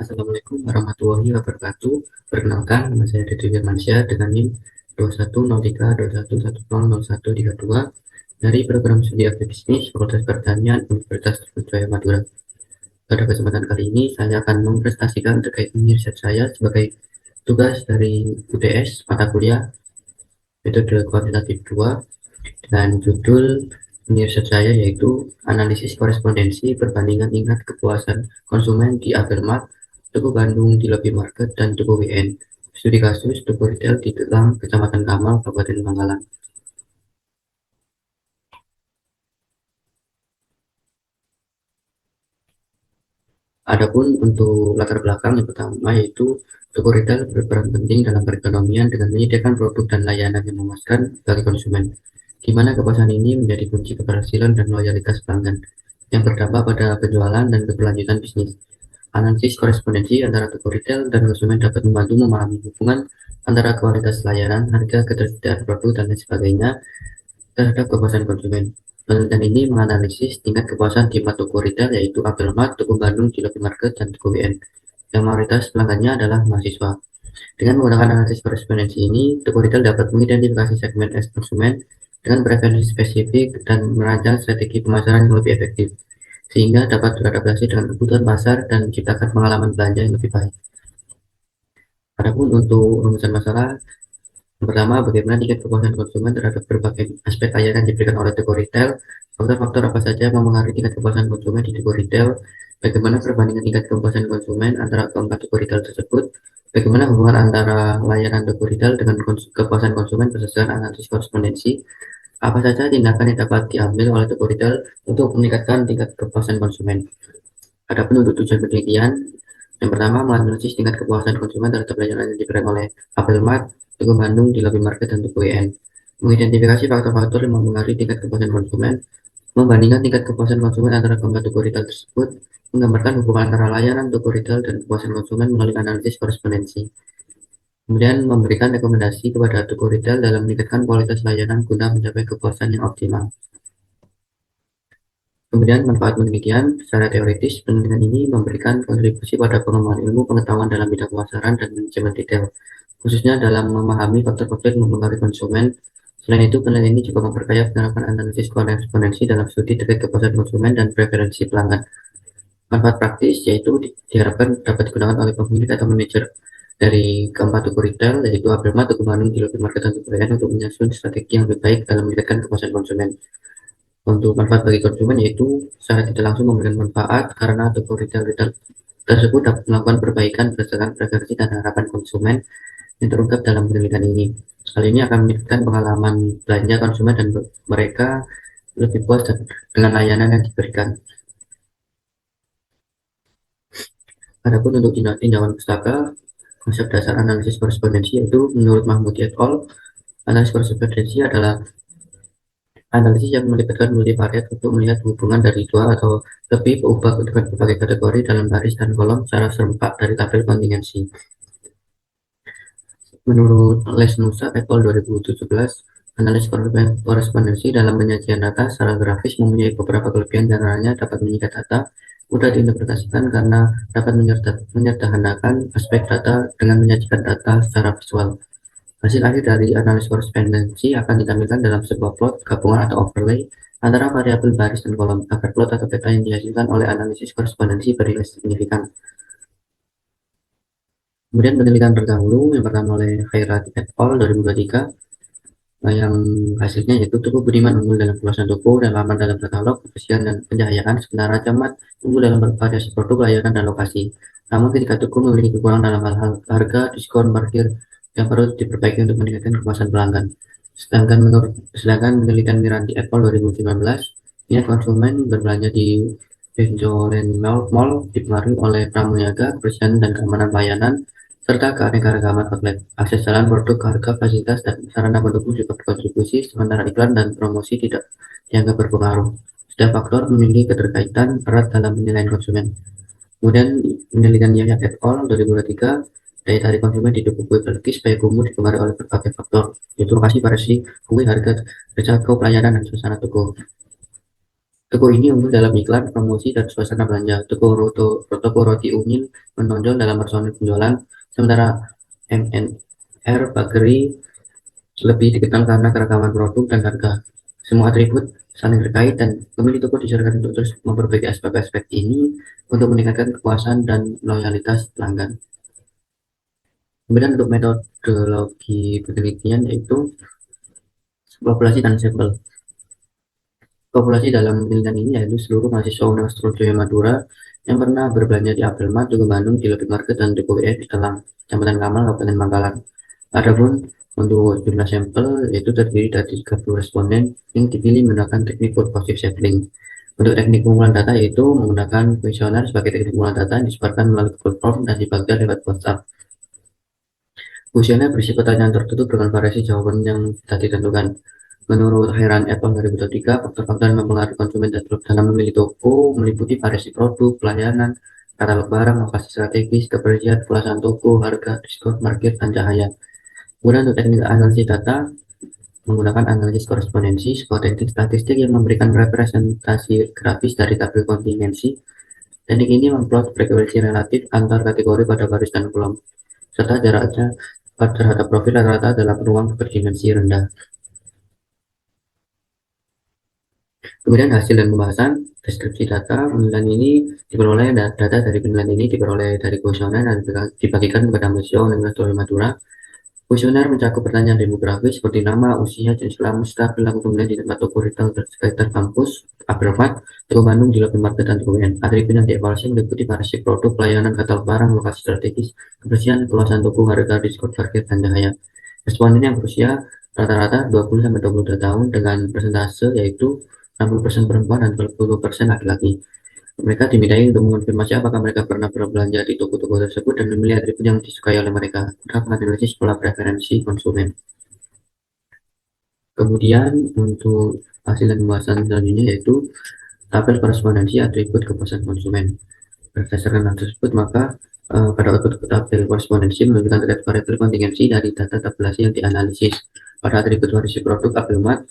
Assalamualaikum warahmatullahi wabarakatuh. Perkenalkan, nama saya Dede Firmansyah dengan NIM 210321100132 dari program studi agribisnis Fakultas Pertanian Universitas Sriwijaya Madura. Pada kesempatan kali ini, saya akan mempresentasikan terkait riset saya sebagai tugas dari UTS mata kuliah metode kuantitatif 2 dan judul riset saya yaitu analisis korespondensi perbandingan tingkat kepuasan konsumen di Agromat, Tuku Bandung di Lobby Market, dan Tuku WN. Studi kasus Tuku Retail di Telang, Kecamatan Kamal, Kabupaten Bangkalan. Adapun untuk latar belakang yang pertama yaitu Tuku Retail berperan penting dalam perekonomian dengan menyediakan produk dan layanan yang memuaskan bagi konsumen, di mana kepuasan ini menjadi kunci keberhasilan dan loyalitas pelanggan yang berdampak pada penjualan dan keberlanjutan bisnis. Analisis korespondensi antara toko retail dan konsumen dapat membantu memahami hubungan antara kualitas layanan, harga, ketersediaan produk, dan lain sebagainya terhadap kepuasan konsumen. Penelitian ini menganalisis tingkat kepuasan di 4 toko retail yaitu Abdelmat, Toko Bandung, Cilopi Market, dan Toko WN. Yang mayoritas pelanggannya adalah mahasiswa. Dengan menggunakan analisis korespondensi ini, toko retail dapat mengidentifikasi segmen konsumen dengan preferensi spesifik dan merancang strategi pemasaran yang lebih efektif, sehingga dapat beradaptasi dengan kebutuhan pasar dan menciptakan pengalaman belanja yang lebih baik. Adapun untuk rumusan masalah, yang pertama, bagaimana tingkat kepuasan konsumen terhadap berbagai aspek layanan yang diberikan oleh toko retail, faktor-faktor apa saja yang mempengaruhi tingkat kepuasan konsumen di toko retail, bagaimana perbandingan tingkat kepuasan konsumen antara keempat toko retail tersebut, bagaimana hubungan antara layanan toko retail dengan kepuasan konsumen berdasarkan analisis korespondensi, apa saja tindakan yang dapat diambil oleh toko retail untuk meningkatkan tingkat kepuasan konsumen. Adapun untuk tujuan penelitian, yang pertama, menganalisis tingkat kepuasan konsumen terhadap layanan yang diberikan oleh Abdelmat, Tuku Bandung di Lobby Market, dan Tuku WN. Mengidentifikasi faktor-faktor yang mempengaruhi tingkat kepuasan konsumen, membandingkan tingkat kepuasan konsumen antara keempat toko retail tersebut, menggambarkan hubungan antara layanan toko retail dan kepuasan konsumen melalui analisis korespondensi. Kemudian memberikan rekomendasi kepada toko retail dalam meningkatkan kualitas layanan guna mencapai kepuasan yang optimal. Kemudian manfaat penelitian, secara teoritis, penelitian ini memberikan kontribusi pada pengembangan ilmu pengetahuan dalam bidang pemasaran dan manajemen retail, khususnya dalam memahami faktor-faktor yang mempengaruhi konsumen. Selain itu, penelitian ini juga memperkaya penerapan analisis korespondensi dalam studi terkait kepuasan konsumen dan preferensi pelanggan. Manfaat praktis yaitu diharapkan dapat digunakan oleh pemilik atau manajer dari keempat toko retail, yaitu Abdelmat, Tuku Bandung, Cilopi Market, dan Tuku WN untuk menyusun strategi yang lebih baik dalam meningkatkan kepuasan konsumen. Untuk manfaat bagi konsumen yaitu secara tidak langsung memberikan manfaat karena toko retail tersebut dapat melakukan perbaikan berdasarkan preferensi dan harapan konsumen yang terungkap dalam penelitian ini. Hal ini akan meningkatkan pengalaman belanja konsumen dan mereka lebih puas dengan layanan yang diberikan. Adapun untuk tinjauan pustaka, konsep dasar analisis korespondensi yaitu menurut Mahmudi et al. Analisis korespondensi adalah analisis yang melibatkan multivariat untuk melihat hubungan dari dua atau lebih peubah dengan berbagai kategori dalam baris dan kolom secara serempak dari tabel kontingensi. Menurut Lesnusa et al. 2017, analisis korespondensi dalam penyajian data secara grafis mempunyai beberapa kelebihan, diantaranya dapat menyikat data, mudah diinterpretasikan karena dapat menyederhanakan aspek data dengan menyajikan data secara visual. Hasil akhir dari analisis korespondensi akan ditampilkan dalam sebuah plot gabungan atau overlay antara variabel baris dan kolom agar plot atau peta yang dihasilkan oleh analisis korespondensi bernilai signifikan. Kemudian penelitian terdahulu yang pertama oleh Khairati et al. 2023 yang hasilnya yaitu Tuku Budiman unggul dalam keluasan toko dan laman dalam katalog, kebersihan dan pencahayaan, sementara Camat unggul dalam variasi produk, layanan, dan lokasi. Namun ketika Tuku memiliki kekurangan dalam hal harga, diskon, parkir yang perlu diperbaiki untuk meningkatkan kepuasan pelanggan. Sedangkan penelitian Miranti et al. 2019, minat konsumen berbelanja di Benjoren Mall dipengaruhi oleh pramuniaga, kebersihan dan keamanan pelayanan, serta keanekaragaman outlet. Akses jalan produk, harga, fasilitas, dan sarana pendukung juga berkontribusi, sementara iklan dan promosi tidak dianggap berpengaruh. Setiap faktor memiliki keterkaitan erat dalam penilaian konsumen. Kemudian penelitian Yahya et al. 2023, daya tarik konsumen di toko kue Belkis supaya kumuh dipengaruhi oleh berbagai faktor, yaitu lokasi, variasi kue, harga, jasa pelayanan, dan suasana toko. Toko ini unggul dalam iklan, promosi, dan suasana belanja. Toko roti Unyil menonjol dalam personil penjualan, sementara MNR Bakery lebih dikenal karena keragaman produk dan harga. Semua atribut saling terkait dan pemilik toko disarankan untuk terus memperbaiki aspek-aspek ini untuk meningkatkan kepuasan dan loyalitas pelanggan. Kemudian untuk metodologi penelitian yaitu populasi dan sampel. Populasi dalam penelitian ini yaitu seluruh mahasiswa Universitas Jaya Madura yang pernah berbelanja di Abdelmat, Tugu Bandung, di Lebih Market, dan Tugu di Telang, Kecamatan Kamal, Kabupaten Bangkalan. Adapun untuk jumlah sampel yaitu terdiri dari 30 responden yang dipilih menggunakan teknik purposive sampling. Untuk teknik pengumpulan data yaitu menggunakan kuesioner sebagai teknik pengumpulan data yang disebarkan melalui Google Form dan dibagikan lewat WhatsApp. Kuesioner berisi pertanyaan tertutup dengan variasi jawaban yang sudah ditentukan. Menurut Heran et al. 2023, faktor-faktor yang mempengaruhi konsumen dalam memilih toko meliputi variasi produk, pelayanan, katalog barang, lokasi strategis, kebersihan, kemasan toko, harga, diskon, market, dan cahaya. Kemudian untuk teknik analisis data, menggunakan analisis korespondensi, sebuah teknik statistik yang memberikan representasi grafis dari tabel kontingensi. Teknik ini memplot frekuensi relatif antar kategori pada baris dan kolom, serta jaraknya terhadap profil rata-rata dalam ruang berdimensi rendah. Kemudian hasil dan pembahasan deskripsi data penilaian ini diperoleh data dari penilaian ini diperoleh dari kuesioner dan dibagikan kepada mahasiswa Universitas Madura. Kuesioner mencakup pertanyaan demografis seperti nama, usia, jenis kelamin, staf, perilaku kemudian di tempat toko retail sekitar kampus, Abdelmat, toko Bandung, di Lopi Market, dan toko UN. Atribut yang dievaluasi meliputi variasi produk, pelayanan, katalog barang, lokasi strategis, kebersihan, keluasan toko, harga, diskon, parkir, dan cahaya. Responden yang berusia rata-rata 20-22 tahun dengan persentase yaitu 60% perempuan dan 40% laki-laki. Mereka dimintai untuk mengonfirmasi apakah mereka pernah berbelanja di toko-toko tersebut dan memilih atribut yang disukai oleh mereka. Draft analisis pola preferensi konsumen. Kemudian untuk hasil dan pembahasan selanjutnya yaitu tabel korespondensi atribut kepuasan konsumen. Berdasarkan hal tersebut, maka pada output tabel korespondensi menunjukkan terkait variabel kontingensi dari data tabulasi yang dianalisis. Pada atribut variasi produk Abdelmat,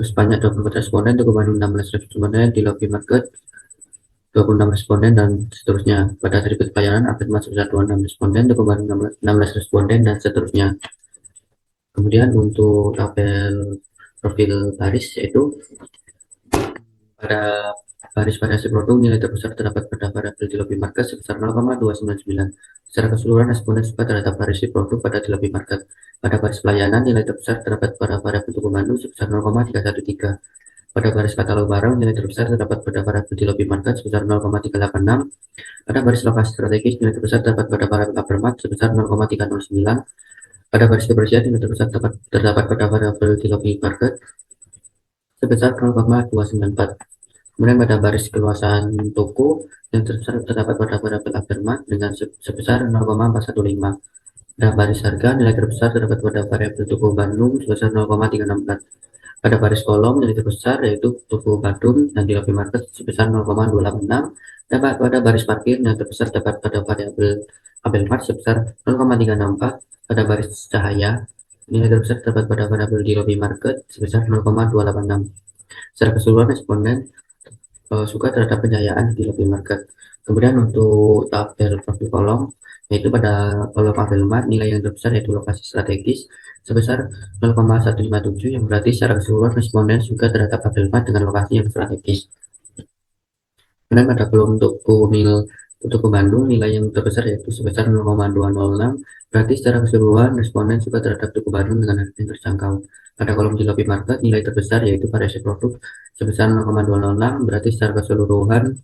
sebanyak 24 responden, Toko Bandung 16 responden, di Lobby Market 26 responden, dan seterusnya. Pada atribut pelayanan, Abdelmat sebesar 26 responden, Toko Bandung 16 responden, dan seterusnya. Kemudian untuk tabel profil baris yaitu pada baris variasi produk nilai terbesar terdapat pada variabel di lobby market sebesar 0,299. Secara keseluruhan responden suka terhadap variasi produk pada di lobby market. Pada baris pelayanan nilai terbesar terdapat pada variabel Tugu Bandung sebesar 0,313. Pada baris katalog barang nilai terbesar terdapat pada variabel di lobby market sebesar 0,386. Pada baris lokasi strategis nilai terbesar terdapat pada variabel Apermat sebesar 0,309. Pada baris kebersihan nilai terbesar terdapat pada variabel di lobby market sebesar 0,294. Kemudian pada baris keluasan toko yang terdapat pada variabel Apermat dengan sebesar 0,415. Pada baris harga nilai terbesar terdapat pada variabel Toko Bandung sebesar 0,364. Pada baris kolom nilai terbesar yaitu Toko Bandung dan di lobby market sebesar 0,286. Dan pada baris parkir nilai terbesar terdapat pada variabel Abelmart sebesar 0,364. Pada baris cahaya nilai terbesar terdapat pada variabel di lobby market sebesar 0,286. Secara keseluruhan responden suka terhadap pencahayaan di lobby market. Kemudian untuk tabel profil kolom yaitu pada kolom Abelmart nilai yang terbesar yaitu lokasi strategis sebesar 0,157 yang berarti secara keseluruhan responden suka terhadap Abelmart dengan lokasi yang strategis. Kemudian pada kolom untuk ke Bandung nilai yang terbesar yaitu sebesar 0,206 berarti secara keseluruhan responden suka terhadap Tuku Bandung dengan harga yang terjangkau. Pada kolom di lobby market nilai terbesar yaitu variasi produk sebesar 0,206 berarti secara keseluruhan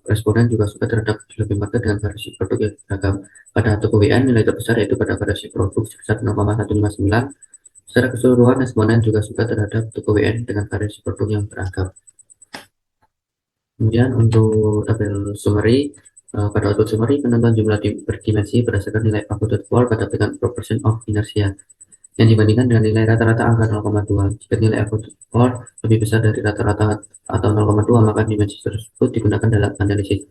responden juga suka terhadap lebih market dengan variasi produk yang beragam. Pada toko WN nilai terbesar yaitu pada variasi produk sebesar 0,159. Secara keseluruhan responden juga suka terhadap toko WN dengan variasi produk yang beragam. Kemudian untuk tabel summary, pada output summary penentuan jumlah berdimensi berdasarkan nilai output wall pada dengan proportion of inertia yang dibandingkan dengan nilai rata-rata angka 0,2. Jika nilai output wall lebih besar dari rata-rata atau 0,2 maka dimensi tersebut digunakan dalam analisis.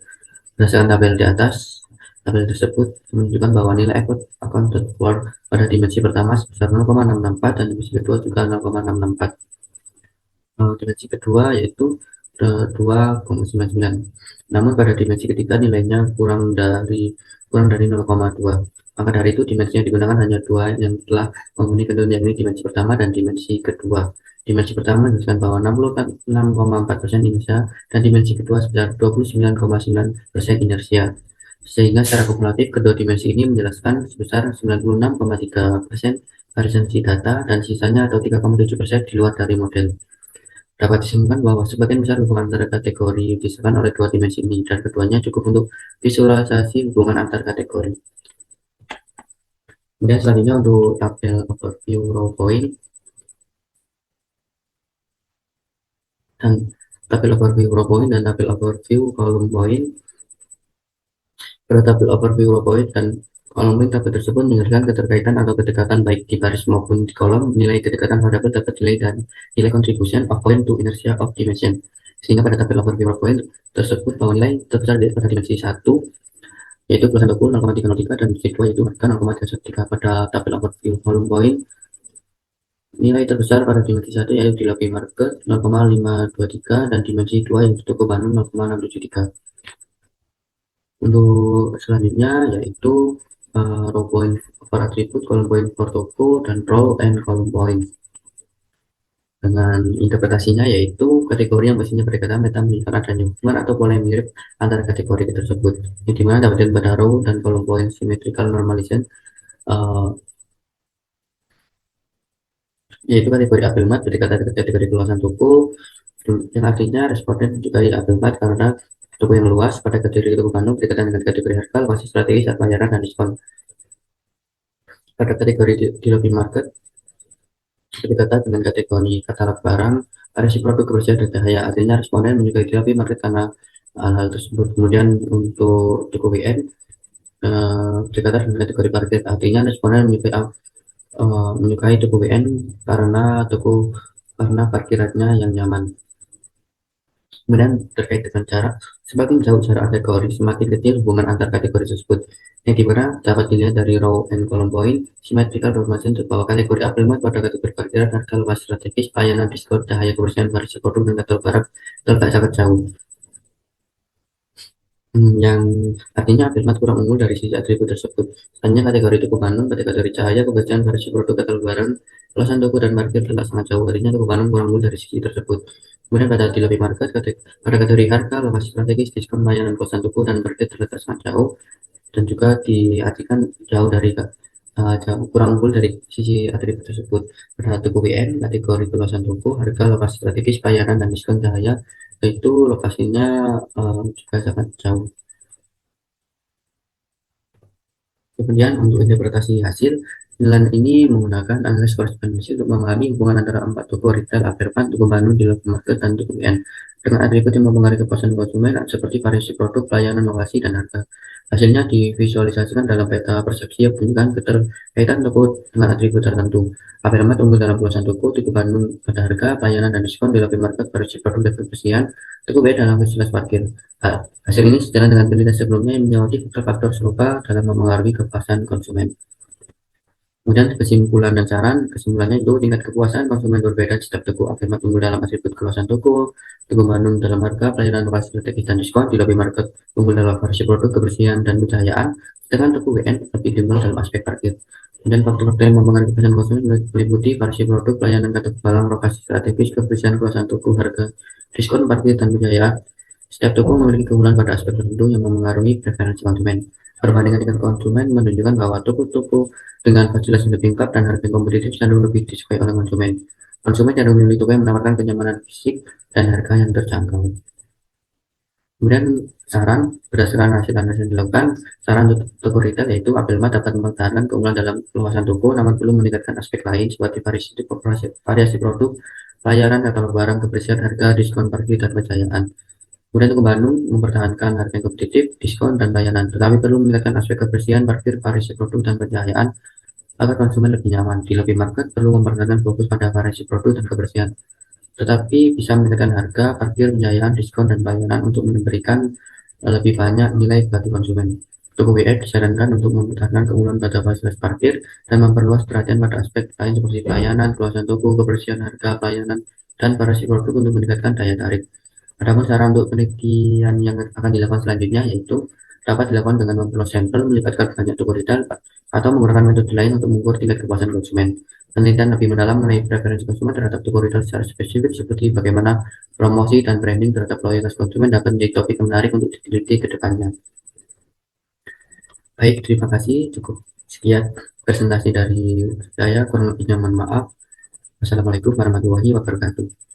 Berdasarkan tabel di atas, tabel tersebut menunjukkan bahwa nilai accounted for pada dimensi pertama sebesar 0,664 dan dimensi kedua juga 0,664. Dimensi kedua yaitu 2,99. Namun pada dimensi ketiga nilainya kurang dari 0,2. Maka dari itu dimensi yang digunakan hanya dua yang telah memenuhi ketentuan, yakni dimensi pertama dan dimensi kedua. Dimensi pertama menunjukkan bahwa 66,4% inersia dan dimensi kedua sekitar 29,9% inersia. Sehingga secara kumulatif kedua dimensi ini menjelaskan sebesar 96,3% variasi data dan sisanya atau 3,7% di luar dari model. Dapat disimpulkan bahwa sebagian besar hubungan antara kategori disebabkan oleh dua dimensi ini, dan keduanya cukup untuk visualisasi hubungan antar kategori. Kemudian selanjutnya untuk tabel overview row point dan tabel overview row point dan tabel overview column point. Pada tabel overview row point dan column point, tabel tersebut menjelaskan keterkaitan atau kedekatan baik di baris maupun di kolom. Nilai kedekatan variabel dapat nilai dan nilai contribution of point to inertia of dimension. Sehingga pada tabel overview row point tersebut bahwa nilai terbesar pada dimensi 1 yaitu tulisan buku 0,303 dan dimensi 2 yaitu harga 0,313. Pada tabel overview volume point nilai terbesar pada dimensi 1 yaitu di lobby market 0,523 dan dimensi 2 yaitu toko Bandung 0,673. Untuk selanjutnya yaitu row point for attribute, column point for toko, dan row and column point. Dengan interpretasinya yaitu kategori yang biasanya berkaitan meta menunjukkan adanya hubungan atau pola yang mirip antara kategori tersebut, yang dimana dapat pada row dan column point symmetrical normalization, yaitu kategori Abelmat berdekatan dengan kategori keluasan toko, yang artinya responden juga di Abelmat karena toko yang luas. Pada kategori toko Bandung berdekatan dengan kategori harga, lokasi strategis, pembayaran, dan diskon. Pada kategori di lobby market berdekatan dengan kategori katalog barang, variasi produk, kebersihan, dan cahaya. Artinya responden menyukai di lobby market karena hal tersebut. Kemudian untuk toko WN berdekatan dengan kategori parkir, artinya responden menyukai toko WN karena parkirannya yang nyaman. Kemudian terkait dengan cara, semakin jauh jarak kategori, semakin kecil hubungan antar kategori tersebut. Yang dimana dapat dilihat dari row and column point symmetrical normalization bahwa kategori Abelmat pada kategori parkiran, harga, luas strategis, pelayanan, diskon, cahaya, kebersihan, variasi produk, dan katalog barang terletak sangat jauh. Yang artinya Abelmat kurang unggul dari sisi atribut tersebut. Selanjutnya kategori toko Bandung, kategori cahaya, kebersihan, variasi produk, katalog barang, luasan toko, dan parkir terletak sangat jauh. Artinya toko Bandung kurang unggul dari sisi tersebut. Kemudian pada di lobby market, pada kategori harga, lokasi strategis, diskon, layanan, kosan toko, dan parkir terletak sangat jauh, dan juga diartikan jauh dari jauh kurang unggul dari sisi atribut tersebut. Pada toko WN, kategori keluasan toko, harga, lokasi strategis, pelayanan, dan diskon, cahaya, itu lokasinya juga sangat jauh. Kemudian untuk interpretasi hasil, penilaian ini menggunakan analisis korespondensi untuk memahami hubungan antara empat toko retail Aperban, toko Bandung, di local market, dan toko BN dengan atribut yang mempengaruhi kepuasan konsumen seperti variasi produk, pelayanan, lokasi, dan harga. Hasilnya divisualisasikan dalam peta persepsi yang menunjukkan keterkaitan toko dengan atribut tertentu. Aperban unggul dalam keluasan toko Bandung pada harga, pelayanan, dan diskon di local market, variasi produk, dan kebersihan, toko BN dalam fasilitas parkir. Hasil ini sejalan dengan penelitian sebelumnya yang menyoroti faktor-faktor serupa dalam mempengaruhi kepuasan konsumen. Kemudian kesimpulan dan saran, kesimpulannya itu tingkat kepuasan konsumen berbeda di setiap toko. Akhirnya unggul dalam atribut keluasan toko Bandung dalam harga, pelayanan, lokasi strategis, dan diskon. Di lobby market unggul dalam variasi produk, kebersihan, dan pencahayaan, sedangkan toko WN lebih unggul dalam aspek parkir. Kemudian faktor-faktor yang mempengaruhi kepuasan konsumen meliputi variasi produk, pelayanan, katalog barang, lokasi strategis, kebersihan, keluasan toko, harga, diskon, parkir, dan pencahayaan. Setiap toko memiliki keunggulan pada aspek tertentu yang memengaruhi preferensi konsumen. Perbandingan tingkat konsumen menunjukkan bahwa toko-toko dengan fasilitas lebih lengkap dan harga kompetitif cenderung lebih disukai oleh konsumen. Konsumen cenderung memilih toko yang menawarkan kenyamanan fisik dan harga yang terjangkau. Kemudian saran, berdasarkan hasil analisis yang dilakukan, saran untuk toko retail yaitu Abelma dapat mempertahankan keunggulan dalam luasan toko, namun perlu meningkatkan aspek lain seperti variasi produk, pelayanan, katalog barang, kebersihan, harga, diskon, parkir, dan pencahayaan. Kemudian toko Bandung mempertahankan harga yang kompetitif, diskon, dan layanan, tetapi perlu meningkatkan aspek kebersihan, parkir, variasi produk, dan pencahayaan agar konsumen lebih nyaman. Di lobby market perlu mempertahankan fokus pada variasi produk dan kebersihan, tetapi bisa meningkatkan harga, parkir, pencahayaan, diskon, dan pelayanan untuk memberikan lebih banyak nilai bagi konsumen. Toko WF disarankan untuk mempertahankan keunggulan pada fasilitas parkir dan memperluas perhatian pada aspek lain seperti pelayanan, keluasan toko, kebersihan, harga, pelayanan, dan variasi produk untuk meningkatkan daya tarik. Adapun cara untuk penelitian yang akan dilakukan selanjutnya yaitu dapat dilakukan dengan memperluas sampel, melibatkan banyak toko retail, atau menggunakan metode lain untuk mengukur tingkat kepuasan konsumen. Penelitian lebih mendalam mengenai preferensi konsumen terhadap toko retail secara spesifik, seperti bagaimana promosi dan branding terhadap loyalitas konsumen, dapat menjadi topik yang menarik untuk diteliti ke depannya. Baik, terima kasih. Cukup sekian presentasi dari saya. Kurang lebihnya mohon maaf. Wassalamualaikum warahmatullahi wabarakatuh.